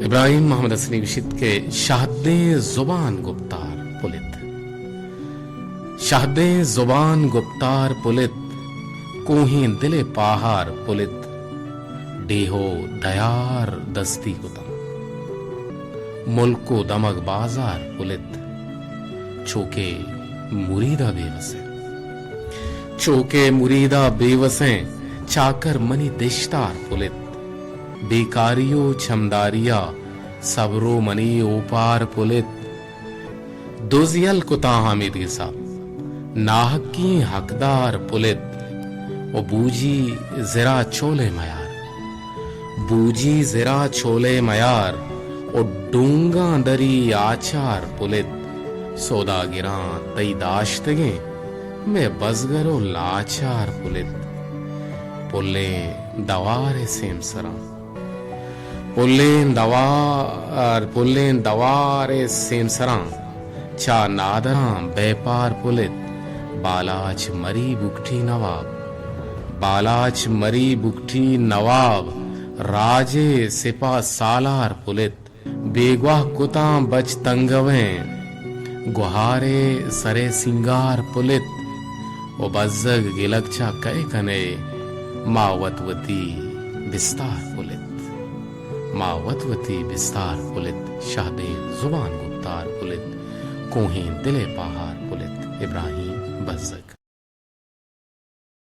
ابراہیم محمد حسنی وشت کے شہدیں زبان گفتار پلت، شہدیں زبان گفتار پلت، کوہیں دل پاہار پلت، ڈیہو دیار دستی کتم، ملک و دمگ بازار پلت، چوکے مریدہ بے وسیں، چوکے مریدہ بے وسیں، چاکر منی دشتار پلت، بیکاریو چھمداریا صبرو منی اوپار پلت، دوزیل کتا حامد گسا ناحق کی حقدار پلت، و بوجی زرا چولے میار، بوجی زرا چولے میار، و ڈونگاں دری آچار پلت، سودا گراں تی داشتگیں میں بزگر و لاچار پلت، پلیں دوار سیم سراں، پلیں دوار سیم سراں، چا نادراں بے پار پلت، بالاچ مری بکٹھی نواب، بالاچ مری بکٹھی نواب، راجے سپا سالار پلت، بیگواہ کتاں بچ تنگویں، گوہارے سرے سنگار پلت، و بزگ گلگچا کئے کنے، ماوتوتی بستار پلت، ماوتوتی بستار پلت، شہدیں زبان گفتار پلت، کوہیں دل پہار پلت۔ ابراہیم بزگ۔